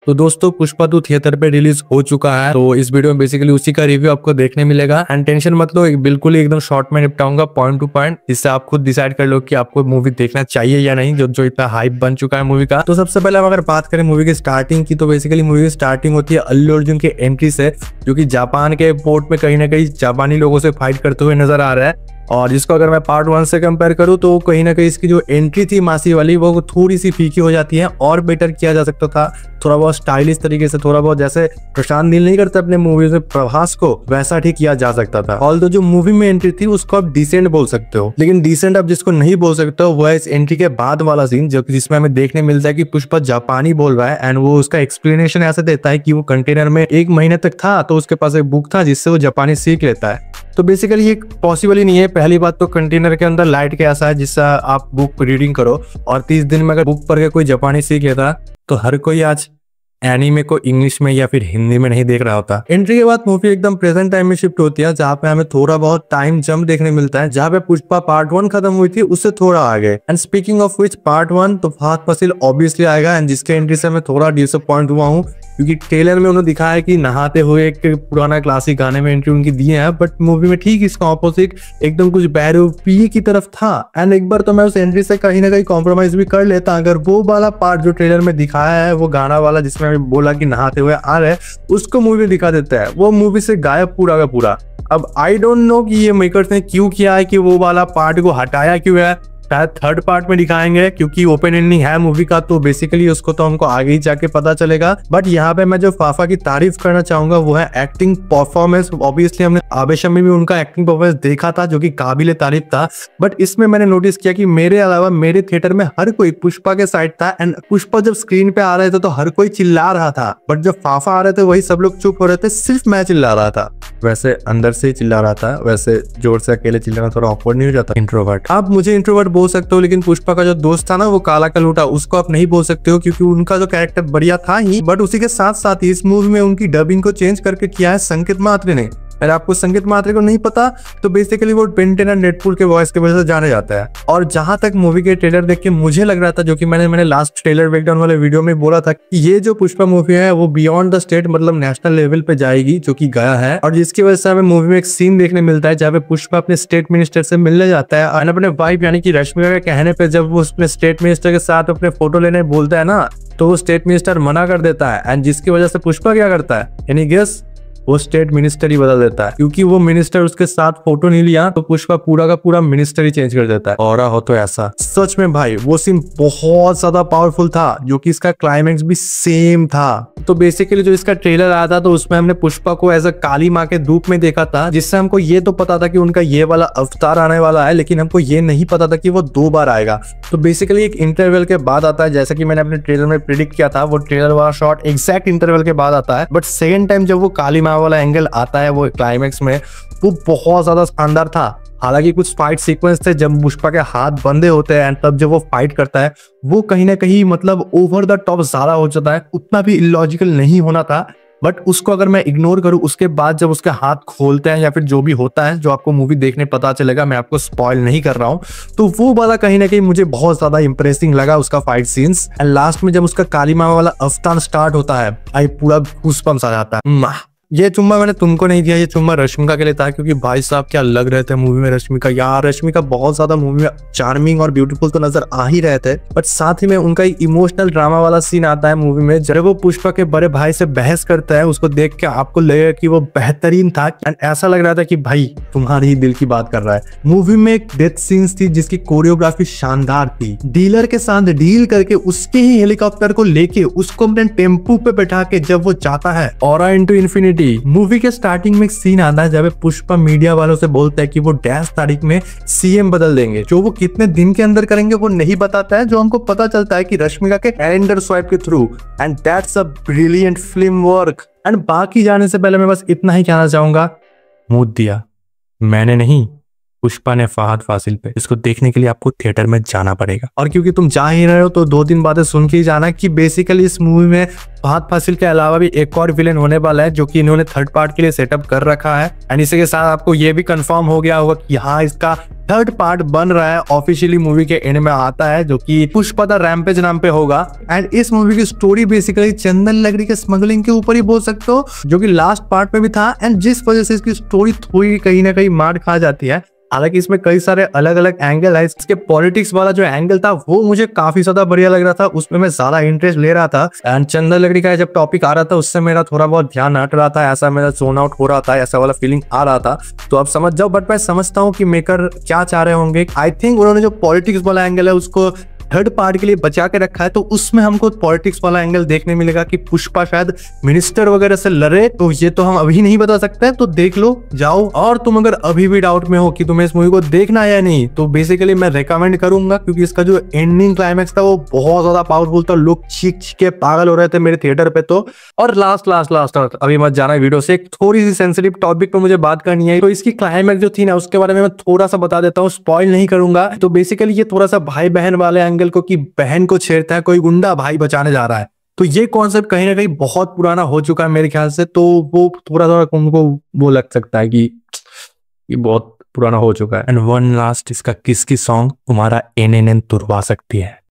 तो दोस्तों पुष्पा 2 थिएटर पे रिलीज हो चुका है, तो इस वीडियो में बेसिकली उसी का रिव्यू आपको देखने मिलेगा। एंड टेंशन मत लो, बिल्कुल ही एकदम शॉर्ट में निपटाऊंगा पॉइंट टू पॉइंट, जिससे आप खुद डिसाइड कर लो कि आपको मूवी देखना चाहिए या नहीं, जो इतना हाइप बन चुका है मूवी का। तो सबसे पहले हम अगर बात करें मूवी की स्टार्टिंग की, तो बेसिकली मूवी की स्टार्टिंग होती है अल्लू अर्जुन के एंट्री से, जो कि जापान के एयरपोर्ट में कहीं ना कहीं जापानी लोगों से फाइट करते हुए नजर आ रहा है। और जिसको अगर मैं पार्ट 1 से कंपेयर करूं तो कहीं ना कहीं इसकी जो एंट्री थी मासी वाली, वो थोड़ी सी फीकी हो जाती है और बेटर किया जा सकता था, थोड़ा बहुत स्टाइलिश तरीके से, थोड़ा बहुत जैसे प्रशांत नील नहीं करते अपने मूवीज में प्रभास को, वैसा ठीक किया जा सकता था। ऑल जो मूवी में एंट्री थी उसको आप डिसेंट बोल सकते हो, लेकिन डिसेंट आप जिसको नहीं बोल सकते हो वो है इस एंट्री के बाद वाला सीन, जो जिसमें हमें देखने मिलता है कि पुष्पा जापानी बोल रहा है। एंड वो उसका एक्सप्लेनेशन ऐसे देता है कि वो कंटेनर में 1 महीने तक था, तो उसके पास एक बुक था जिससे वो जापानी सीख लेता है। तो बेसिकली ये पॉसिबल ही नहीं है। पहली बात तो कंटेनर के अंदर लाइट कैसा है जिससे आप बुक रीडिंग करो, और 30 दिन में अगर बुक पढ़ के कोई जापानी सीख लेता तो हर कोई आज एनीमे को इंग्लिश में या फिर हिंदी में नहीं देख रहा होता। एंट्री के बाद मूवी एकदम प्रेजेंट टाइम में शिफ्ट होती है, जहाँ पे हमें थोड़ा बहुत टाइम जंप देखने मिलता है, जहाँ पे पुष्पा पार्ट 1 खत्म हुई थी उससे थोड़ा आगे। And speaking of which part 1, तो फहद फासिल ऑब्वियसली आएगा, एंड जिसके एंट्री से मैं थोड़ा डिसअपॉइंट हुआ हूँ, क्योंकि ट्रेलर में उन्होंने दिखाया है कि नहाते हुए एक पुराना क्लासिक गाने में एंट्री उनकी दी है, बट मूवी में ठीक इसका ऑपोजिट एकदम कुछ बैरोपी की तरफ था। एंड एक बार तो मैं उस एंट्री से कहीं ना कहीं कॉम्प्रोमाइज भी कर लेता अगर वो वाला पार्ट जो ट्रेलर में दिखाया है, वो गाना वाला जिसमें बोला कि नहाते हुए आ रहे, उसको मूवी दिखा देता है, वो मूवी से गायब पूरा का पूरा। अब आई डोंट नो कि ये मेकर्स ने क्यों किया है कि वो वाला पार्ट को हटाया क्यों है। शायद थर्ड पार्ट में दिखाएंगे, क्योंकि ओपन एंडिंग है मूवी का, तो बेसिकली उसको तो हमको आगे ही जाके पता चलेगा। बट यहाँ पे मैं जो फाफा की तारीफ करना चाहूंगा वो है एक्टिंग परफॉर्मेंस। ऑब्वियसली हमने आवेशम में भी उनका एक्टिंग परफॉर्मेंस देखा था, जो कि काबिले तारीफ था, बट इसमें मैंने नोटिस किया कि मेरे अलावा मेरे थिएटर में हर कोई पुष्पा के साइड था। एंड पुष्पा जब स्क्रीन पे आ रहे थे तो हर कोई चिल्ला रहा था, बट जब फाफा आ रहे थे वही सब लोग चुप हो रहे थे, सिर्फ मैं चिल्ला रहा था। वैसे अंदर से ही चिल्ला रहा था, वैसे जोर से अकेले चिल्लाना थोड़ा ऑकवर्ड नहीं हो जाता। इंट्रोवर्ट, आप मुझे इंट्रोवर्ट बोल सकते हो, लेकिन पुष्पा का जो दोस्त था ना वो काला कलूटा, उसको आप नहीं बोल सकते हो, क्योंकि उनका जो कैरेक्टर बढ़िया था ही, बट उसी के साथ साथ ही इस मूवी में उनकी डबिंग को चेंज करके किया है संकेत मात्रे ने। अगर आपको संकेत मात्रे को नहीं पता तो बेसिकली वो बेंटेन एंड डेडपूल के वॉइस के वजह से जाने जाता है। और जहां तक मूवी के ट्रेलर देख के मुझे लग रहा था, जो कि मैंने लास्ट ट्रेलर ब्रेकडाउन वाले वीडियो में बोला था कि ये जो पुष्पा मूवी है वो बियॉन्ड द स्टेट, मतलब नेशनल लेवल पे जाएगी, जो कि गया है। और जिसकी वजह से हमें मूवी में एक सीन देखने मिलता है जहाँ पे पुष्पा अपने स्टेट मिनिस्टर से मिलने जाता है, और अपने वाइफ यानी कि रश्मिका के कहने पे जब वो अपने स्टेट मिनिस्टर के साथ अपने फोटो लेने बोलता है ना, तो वो स्टेट मिनिस्टर मना कर देता है। एंड जिसकी वजह से पुष्पा क्या करता है, यानी गेस, वो स्टेट मिनिस्टर ही बदल देता है, क्योंकि वो मिनिस्टर उसके साथ फोटो नहीं लिया, तो पुष्पा पूरा का पूरा मिनिस्टर ही चेंज कर देता है। और हो तो ऐसा सच में भाई वो सीन बहुत ज्यादा पावरफुल था, जो कि इसका क्लाइमेक्स भी सेम था। तो बेसिकली जो इसका ट्रेलर आया था तो उसमें हमने पुष्पा को एज अ काली माँ के रूप में देखा था, जिससे हमको ये तो पता था कि उनका ये वाला अवतार आने वाला है, लेकिन हमको ये नहीं पता था कि वो 2 बार आएगा। तो बेसिकली एक इंटरवल के बाद आता है, जैसा कि मैंने अपने ट्रेलर में प्रिडिक्ट किया था, वो ट्रेलर वाला शॉट एग्जैक्ट इंटरवल के बाद आता है। बट सेकेंड टाइम जब वो काली माँ वाला एंगल आता है वो क्लाइमेक्स में, वो बहुत ज्यादा शानदार था। हालांकि कुछ फाइट सीक्वेंस थे जब पुष्पा के हाथ बंधे होते हैं, तब जब वो फाइट करता है वो कहीं ना कहीं मतलब ओवर द टॉप ज्यादा हो जाता है, उतना भी इलॉजिकल नहीं होना था। बट उसको अगर मैं इग्नोर करूं, उसके बाद जब उसके हाथ खोलते हैं या फिर जो भी होता है, जो आपको मूवी देखने पता चलेगा, मैं आपको स्पॉइल नहीं कर रहा हूं, तो वो वाला कहीं ना कहीं मुझे बहुत ज्यादा इंप्रेसिंग लगा उसका फाइट सीन्स। एंड लास्ट में जब उसका काली माँ वाला अवतार स्टार्ट होता है, आई पूरा गूज़बम्स आ जाता है। ये चुम्मा मैंने तुमको नहीं दिया, ये चुम्मा रश्मिका के लिए था, क्योंकि भाई साहब क्या लग रहे थे मूवी में रश्मिका। यार रश्मिका बहुत ज्यादा मूवी में चार्मिंग और ब्यूटीफुल तो नजर आ ही रहे थे, बट साथ ही में उनका इमोशनल ड्रामा वाला सीन आता है मूवी में, जब वो पुष्पा के बड़े भाई से बहस करता है, उसको देख के आपको लगेगा कि वो बेहतरीन था। एंड ऐसा लग रहा था कि भाई तुम्हारे ही दिल की बात कर रहा है। मूवी में एक डेथ सीन्स थी जिसकी कोरियोग्राफी शानदार थी। डीलर के साथ डील करके उसके ही हेलीकॉप्टर को लेके उसको अपने टेम्पू पे बैठा के जब वो जाता है ऑरा इनटू इन्फिनिटी। मूवी के स्टार्टिंग में एक सीन आता है जब पुष्पा मीडिया वालों से बोलता है कि वो डैश तारीख में सीएम बदल देंगे, जो वो कितने दिन के अंदर करेंगे वो नहीं बताता है, जो हमको पता चलता है कि रश्मिका के कैलेंडर स्वाइप के through. And that's a brilliant film work. And बाकी जाने से पहले मैं बस इतना ही कहना चाहूंगा, मूड दिया मैंने नहीं, पुष्पा ने फहद फासिल पे। इसको देखने के लिए आपको थिएटर में जाना पड़ेगा। और क्योंकि तुम जा ही रहे हो तो 2-3 बातें सुन के ही जाना कि बेसिकली इस मूवी में फहद फासिल के अलावा भी एक और विलेन होने वाला है, जो कि इन्होंने थर्ड पार्ट के लिए सेटअप कर रखा है। एंड इसी के साथ आपको ये भी कंफर्म हो गया होगा कि हाँ, इसका थर्ड पार्ट बन रहा है, ऑफिशियली मूवी के एंड में आता है, जो कि पुष्पा द रैम्पेज नाम पे होगा। एंड इस मूवी की स्टोरी बेसिकली चंदन लकड़ी के स्मगलिंग के ऊपर ही बोल सकते हो, जो कि लास्ट पार्ट में भी था। एंड जिस वजह से इसकी स्टोरी थोड़ी कहीं ना कहीं मार खा जाती है। हालांकि इसमें कई सारे अलग अलग एंगल है। इसके पॉलिटिक्स वाला जो एंगल था वो मुझे काफी ज्यादा बढ़िया लग रहा था, उसमें मैं ज्यादा इंटरेस्ट ले रहा था। एंड चंदन लकड़ी का जब टॉपिक आ रहा था उससे मेरा थोड़ा बहुत ध्यान हट रहा था, ऐसा मेरा जोन आउट हो रहा था, ऐसा वाला फीलिंग आ रहा था। तो आप समझ जाओ, बट मैं समझता हूँ कि मेकर क्या चाह रहे होंगे। आई थिंक उन्होंने जो पॉलिटिक्स वाला एंगल है उसको थर्ड पार्ट के लिए बचा के रखा है, तो उसमें हमको पॉलिटिक्स वाला एंगल देखने मिलेगा कि पुष्पा शायद मिनिस्टर वगैरह से लड़े। तो ये तो हम अभी नहीं बता सकते, तो देख लो, जाओ। और तुम अगर अभी भी डाउट में हो कि तुम्हें इस मूवी को देखना है या नहीं, तो बेसिकली मैं रेकमेंड करूंगा, क्योंकि इसका जो एंडिंग क्लाइमैक्स था वो बहुत ज्यादा पावरफुल था। लोग चीख चीख के पागल हो रहे थे मेरे थिएटर पे तो। और लास्ट अभी मत जाना वीडियो से, एक थोड़ी सी सेंसिटिव टॉपिक पर मुझे बात करनी है। तो इसकी क्लाइमैक्स जो थी ना, उसके बारे में मैं थोड़ा सा बता देता हूँ, स्पॉइल नहीं करूंगा। तो बेसिकली ये थोड़ा सा भाई बहन वाले एंगल को, कि बहन को छेड़ता है कोई गुंडा, भाई बचाने जा रहा है। तो ये कॉन्सेप्ट कहीं ना कहीं बहुत पुराना हो चुका है मेरे ख्याल से। तो वो थोड़ा उनको वो लग सकता है कि बहुत पुराना हो चुका है। एंड वन लास्ट, इसका किस की सॉन्ग तुम्हारा एन तुड़वा सकती है।